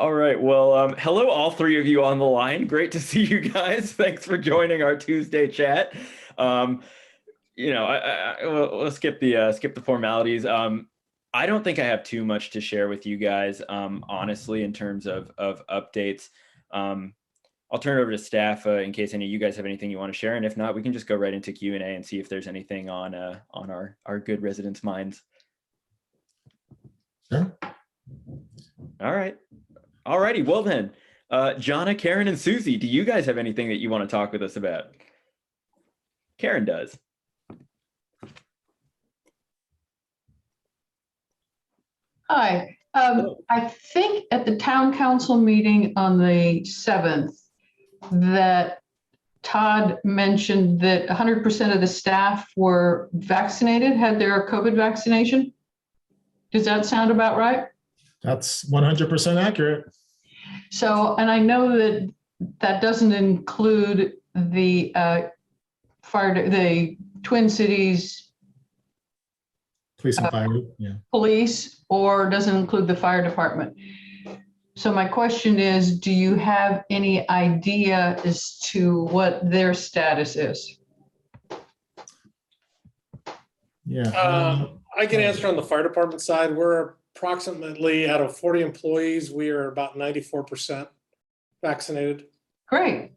All right. Well, hello, all three of you on the line. Great to see you guys. Thanks for joining our Tuesday chat. Um, we'll skip the formalities. I don't think I have too much to share with you guys, honestly, in terms of updates. I'll turn it over to staff in case any of you guys have anything you want to share, and if not, we can just go right into Q&A and see if there's anything on our good residents' minds. Sure. All right. All righty. Well then, Jonna, Karen, and Susie, do you guys have anything that you want to talk with us about? Karen does. Hi. I think at the town council meeting on the 7th that Todd mentioned that 100% of the staff were vaccinated, had their COVID vaccination. Does that sound about right? That's 100% accurate. So, and I know that that doesn't include the the Twin Cities Police and fire, yeah. police, or doesn't include the fire department. So my question is, do you have any idea as to what their status is? Yeah. I can answer on the fire department side. We're approximately, out of 40 employees, we are about 94% vaccinated. Great.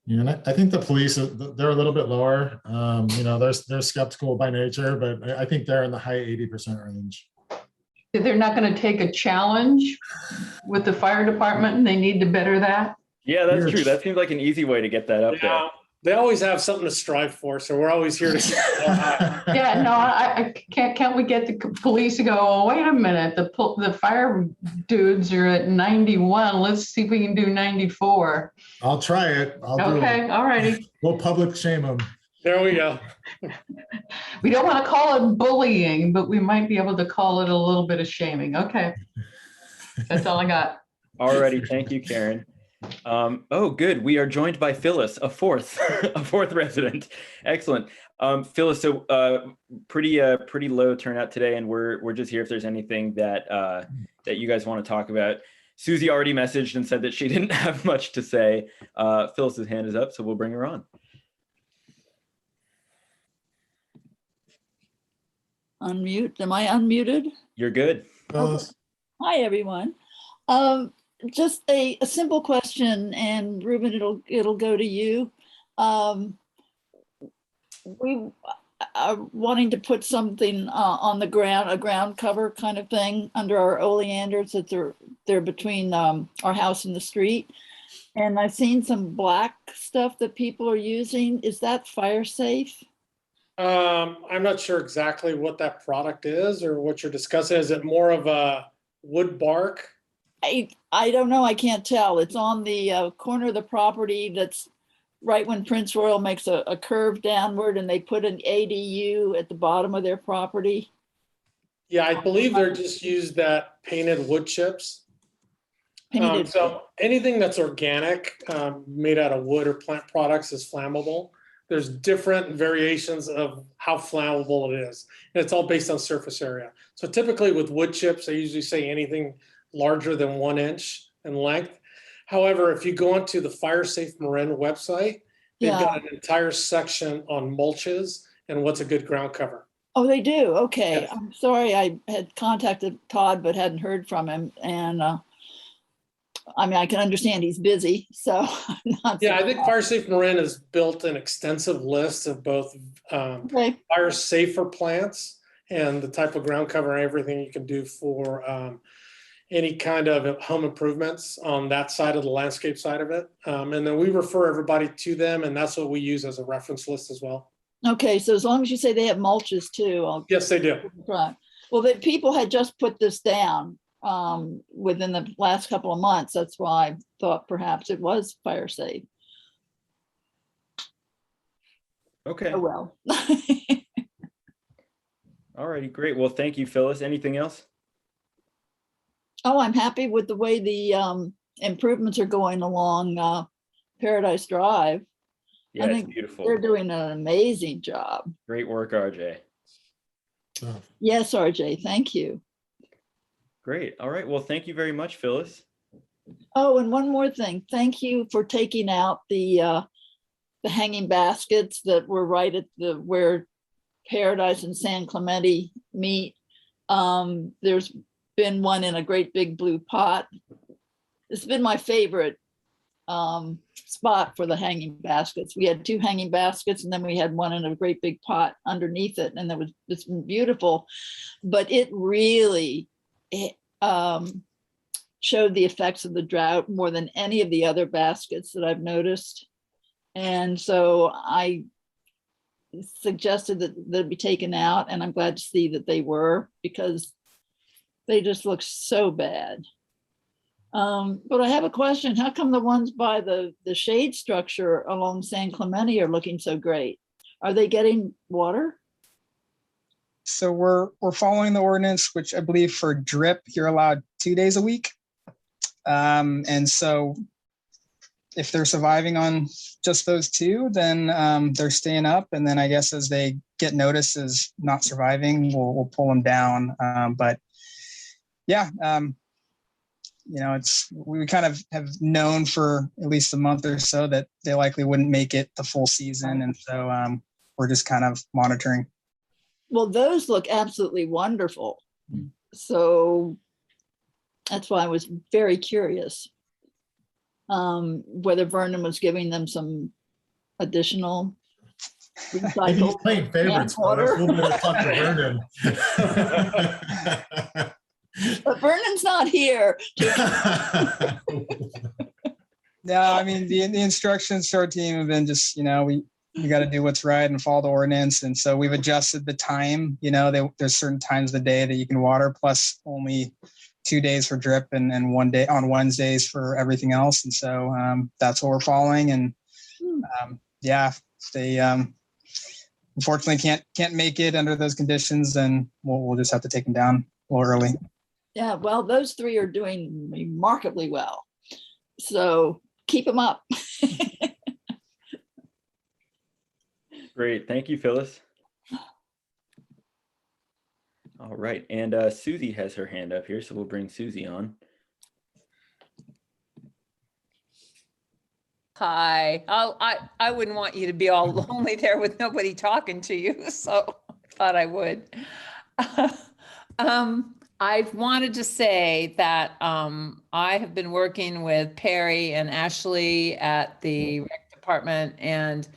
Yeah, and I think the police, they're a little bit lower. They're skeptical by nature, but I think they're in the high 80% range. They're not going to take a challenge with the fire department and they need to better that? Yeah, that's true. That seems like an easy way to get that up there. They always have something to strive for, so we're always here to Yeah, no, I can't we get the police to go, oh, wait a minute, the fire dudes are at 91. Let's see if we can do 94. I'll try it. Okay, all righty. We'll public shame them. There we go. We don't want to call it bullying, but we might be able to call it a little bit of shaming. Okay. That's all I got. Alrighty, thank you, Karen. Oh, good. We are joined by Phyllis, a fourth resident. Excellent. Phyllis, so pretty low turnout today, and we're just here if there's anything that that you guys want to talk about. Susie already messaged and said that she didn't have much to say. Phyllis's hand is up, so we'll bring her on. Unmute. Am I unmuted? You're good. Hi, everyone. Just a simple question, and Ruben, it'll go to you. We are wanting to put something on the ground, a ground cover kind of thing under our oleanders that they're between our house and the street. And I've seen some black stuff that people are using. Is that fire safe? I'm not sure exactly what that product is or what you're discussing. Is it more of a wood bark? I don't know. I can't tell. It's on the corner of the property that's right when Prince Royal makes a curve downward, and they put an ADU at the bottom of their property. Yeah, I believe they're just used that painted wood chips. So anything that's organic, made out of wood or plant products is flammable. There's different variations of how flammable it is. And it's all based on surface area. So typically with wood chips, I usually say anything larger than 1 inch in length. However, if you go onto the Fire Safe Marin website, they've got an entire section on mulches and what's a good ground cover. Oh, they do? Okay. Yes. I'm sorry I had contacted Todd but hadn't heard from him. And I mean, I can understand he's busy, so. Yeah, I think Fire Safe Marin has built an extensive list of both fire safer plants and the type of ground cover and everything you can do for any kind of home improvements on that side of the landscape side of it. And then we refer everybody to them, and that's what we use as a reference list as well. Okay, so as long as you say they have mulches too. Yes, they do. Right. Well, the people had just put this down within the last couple of months. That's why I thought perhaps it was fire safe. Okay. Oh, well. All righty, great. Well, thank you, Phyllis. Anything else? Oh, I'm happy with the way the improvements are going along Paradise Drive. Yeah, it's beautiful. They're doing an amazing job. Great work, RJ. Yes, RJ, thank you. Great. All right. Well, thank you very much, Phyllis. Oh, and one more thing. Thank you for taking out the hanging baskets that were right at the where Paradise and San Clemente meet. There's been one in a great big blue pot. It's been my favorite spot for the hanging baskets. We had 2 hanging baskets, and then we had one in a great big pot underneath it, and it's been beautiful. But it really showed the effects of the drought more than any of the other baskets that I've noticed. And so I suggested that they be taken out, and I'm glad to see that they were, because they just look so bad. But I have a question. How come the ones by the shade structure along San Clemente are looking so great? Are they getting water? So we're following the ordinance, which I believe for drip, you're allowed 2 days a week. And so if they're surviving on just those 2, then they're staying up. And then I guess as they get noticed as not surviving, we'll pull them down. But yeah, we kind of have known for at least a month or so that they likely wouldn't make it the full season. And so we're just kind of monitoring. Well, those look absolutely wonderful. So that's why I was very curious whether Vernon was giving them some additional Maybe he's recycled playing favorites. But water. a little bit of talk to Vernon. But Vernon's not here. No, I mean, the instructions to our team have been just, we got to do what's right and follow the ordinance. And so we've adjusted the time, there's certain times of the day that you can water, plus only 2 days for drip and 1 day on Wednesdays for everything else. And so that's what we're following. And yeah, they unfortunately can't make it under those conditions, then we'll just have to take them down a little early. Yeah, well, those 3 are doing remarkably well. So keep them up. Great. Thank you, Phyllis. All right. And Susie has her hand up here, so we'll bring Susie on. Hi. I wouldn't want you to be all lonely there with nobody talking to you, so I thought I would. I wanted to say that I have been working with Perry and Ashley at the rec department, and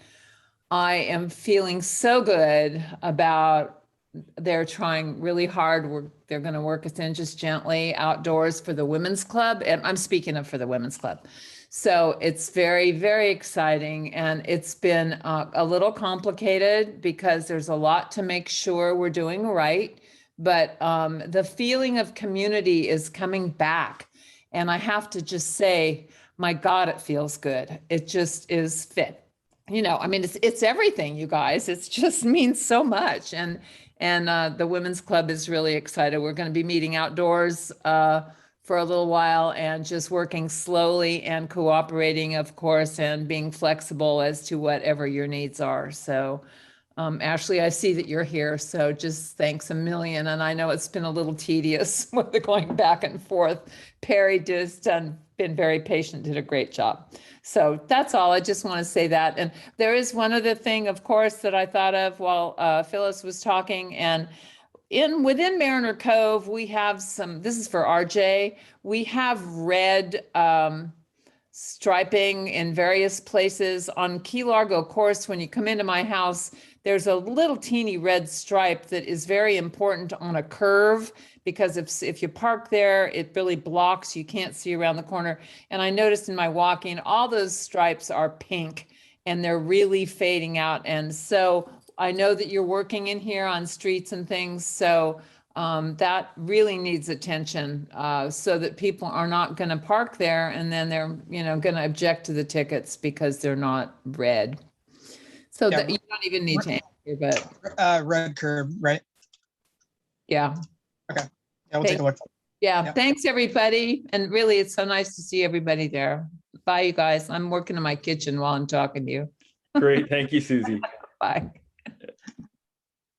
I am feeling so good about they're trying really hard. They're going to work us in just gently outdoors for the women's club. And I'm speaking of for the women's club. So it's very, very exciting. And it's been a little complicated because there's a lot to make sure we're doing right. But the feeling of community is coming back. And I have to just say, my God, it feels good. It just is fit. I mean, it's everything, you guys. It just means so much. And the women's club is really excited. We're going to be meeting outdoors for a little while and just working slowly and cooperating, of course, and being flexible as to whatever your needs are. So Ashley, I see that you're here, so just thanks a million. And I know it's been a little tedious with the going back and forth. Perry been very patient, did a great job. So that's all. I just want to say that. And there is one other thing, of course, that I thought of while Phyllis was talking. And within Mariner Cove, we have this is for RJ, we have red striping in various places. On Key Largo course, when you come into my house, there's a little teeny red stripe that is very important on a curve, because if you park there, it really blocks, you can't see around the corner. And I noticed in my walking, all those stripes are pink and they're really fading out. And so I know that you're working in here on streets and things. So that really needs attention so that people are not going to park there and then they're, going to object to the tickets because they're not red. So Yeah, that you don't even need to answer, but Red curb, right? yeah. Okay. Yeah, we'll take a look. Yeah, Yeah. thanks everybody. And really, it's so nice to see everybody there. Bye, you guys. I'm working in my kitchen while I'm talking to you. Great. Thank you, Susie. Bye.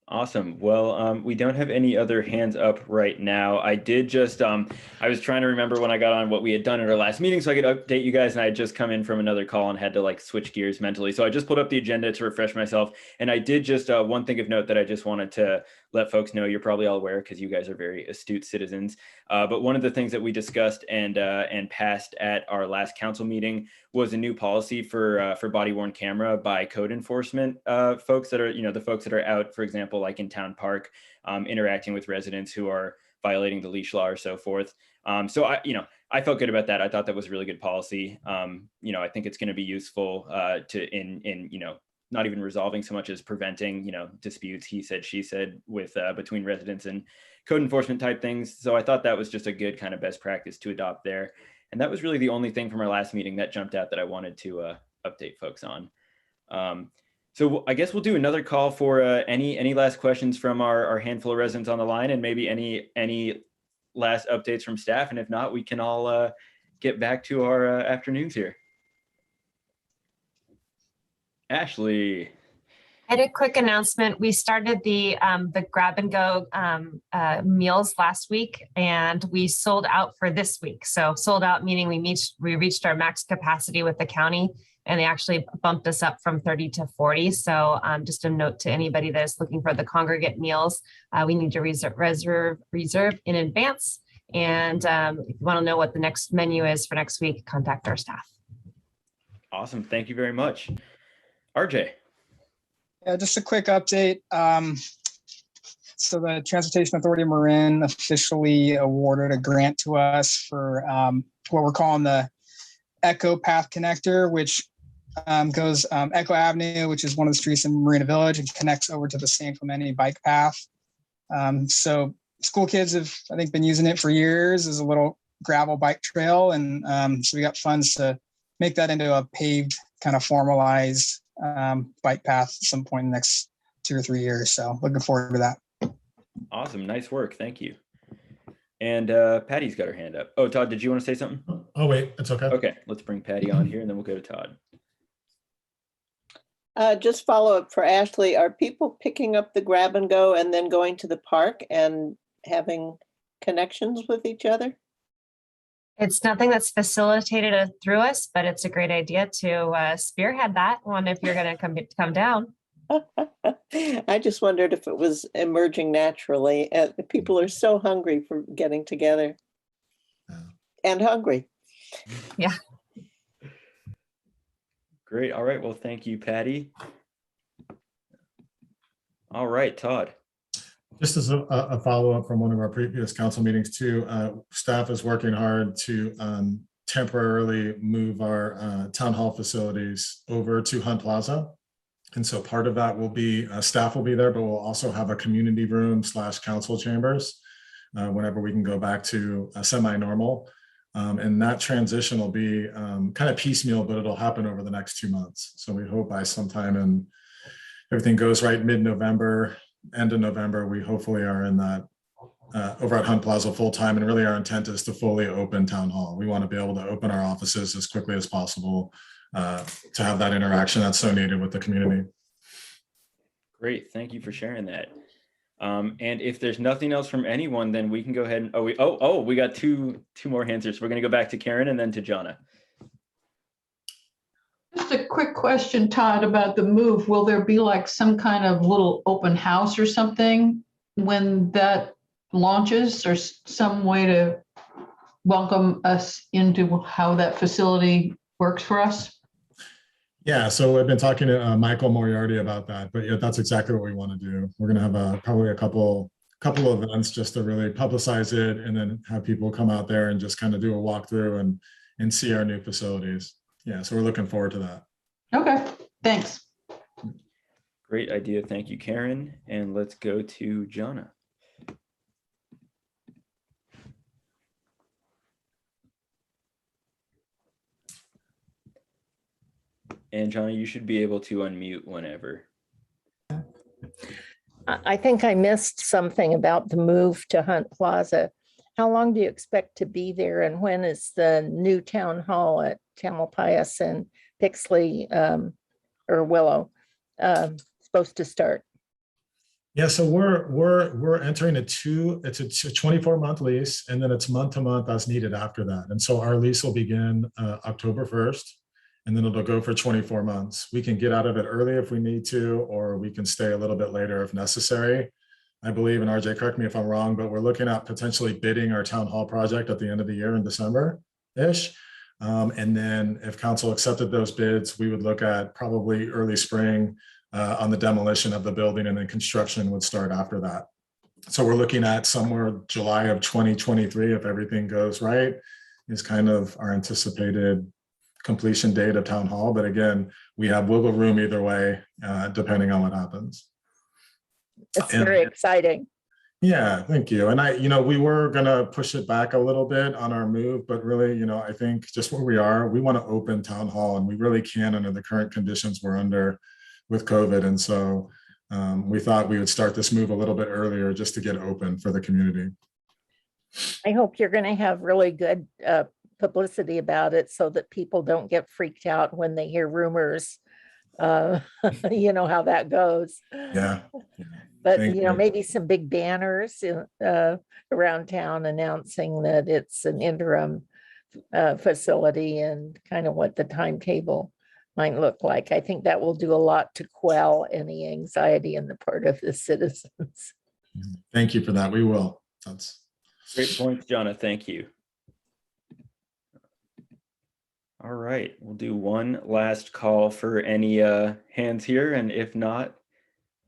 Awesome. Well, we don't have any other hands up right now. I did just, I was trying to remember when I got on what we had done at our last meeting so I could update you guys, and I had just come in from another call and had to like switch gears mentally. So I just pulled up the agenda to refresh myself. And I did just one thing of note that I just wanted to let folks know. You're probably all aware because you guys are very astute citizens. But one of the things that we discussed and passed at our last council meeting was a new policy for body worn camera by code enforcement folks that are, the folks that are out, for example, like in Town Park, interacting with residents who are violating the leash law or so forth. So I felt good about that. I thought that was a really good policy. I think it's going to be useful in not even resolving so much as preventing, disputes, he said, she said, with between residents and code enforcement type things. So I thought that was just a good kind of best practice to adopt there. And that was really the only thing from our last meeting that jumped out that I wanted to update folks on. So I guess we'll do another call for any last questions from our handful of residents on the line, and maybe any last updates from staff. And if not, we can all get back to our afternoons here. Ashley. I had a quick announcement. We started the grab and go meals last week, and we sold out for this week. So sold out meaning we reached our max capacity with the county, and they actually bumped us up from 30 to 40. So just a note to anybody that is looking for the congregate meals, we need to reserve in advance. And if you want to know what the next menu is for next week, contact our staff. Awesome. Thank you very much. RJ. Yeah, just a quick update. So the Transportation Authority of Marin officially awarded a grant to us for what we're calling the Echo Path Connector, which goes Echo Avenue, which is one of the streets in Marina Village, and connects over to the San Clemente bike path. So school kids have, I think, been using it for years as a little gravel bike trail. And so we got funds to make that into a paved, kind of formalized bike path at some point in the next 2 or 3 years. So looking forward to that. Awesome. Nice work. Thank you. And Patty's got her hand up. Oh, Todd, did you want to say something? Oh, wait, it's okay. Okay, let's bring Patty on here and then we'll go to Todd. Just follow up for Ashley. Are people picking up the grab and go and then going to the park and having connections with each other? It's nothing that's facilitated through us, but it's a great idea to spearhead that one if you're going to come down. I just wondered if it was emerging naturally. People are so hungry for getting together and hungry. Yeah. Great. All right. Well, thank you, Patty. All right, Todd. Just as a follow-up from one of our previous council meetings too, staff is working hard to temporarily move our town hall facilities over to Hunt Plaza. And so part of that will be, staff will be there, but we'll also have a community room / council chambers whenever we can go back to a semi-normal. And that transition will be kind of piecemeal, but it'll happen over the next 2 months. So we hope by sometime in, everything goes right, mid-November, end of November, we hopefully are in that over at Hunt Plaza full time. And really our intent is to fully open town hall. We want to be able to open our offices as quickly as possible to have that interaction that's so needed with the community. Great. Thank you for sharing that. And if there's nothing else from anyone, then we can go ahead and, we got two more hands here. So we're going to go back to Karen and then to Jonna. Just a quick question, Todd, about the move. Will there be like some kind of little open house or something when that launches, or some way to welcome us into how that facility works for us? Yeah, so I've been talking to Michael Moriarty about that, but yeah, that's exactly what we want to do. We're going to have probably a couple of events just to really publicize it, and then have people come out there and just kind of do a walkthrough and see our new facilities. Yeah, so we're looking forward to that. Okay, thanks. Great idea. Thank you, Karen. And let's go to Jonna. And Jonna, you should be able to unmute whenever. I think I missed something about the move to Hunt Plaza. How long do you expect to be there, and when is the new town hall at Tamalpais and Pixley or Willow supposed to start? Yeah, so we're entering it's a 24-month lease, and then it's month to month as needed after that. And so our lease will begin October 1st, and then it'll go for 24 months. We can get out of it early if we need to, or we can stay a little bit later if necessary. I believe, and RJ, correct me if I'm wrong, but we're looking at potentially bidding our town hall project at the end of the year in December-ish. And then if council accepted those bids, we would look at probably early spring on the demolition of the building, and then construction would start after that. So we're looking at somewhere July of 2023, if everything goes right, is kind of our anticipated completion date of town hall. But again, we have wiggle room either way, depending on what happens. It's very exciting. Yeah, thank you. And we were gonna push it back a little bit on our move, but really, I think just where we are, we want to open town hall, and we really can under the current conditions we're under with COVID. And so we thought we would start this move a little bit earlier just to get open for the community. I hope you're going to have really good publicity about it so that people don't get freaked out when they hear rumors. You know how that goes. Yeah. But, Thank you. maybe some big banners around town announcing that it's an interim facility and kind of what the timetable might look like. I think that will do a lot to quell any anxiety on the part of the citizens. Thank you for that. We will. That's Great points, Jonna. Thank you. All right, we'll do one last call for any hands here, and if not,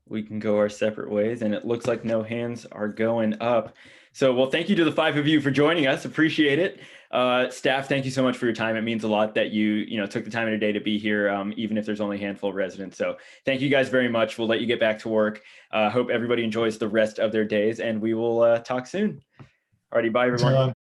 we can go our separate ways. And it looks like no hands are going up. So, well, thank you to the 5 of you for joining us. Appreciate it. Staff, thank you so much for your time. It means a lot that you took the time of your day to be here, even if there's only a handful of residents. So thank you guys very much. We'll let you get back to work. Hope everybody enjoys the rest of their days, and we will talk soon. Alrighty, bye everyone.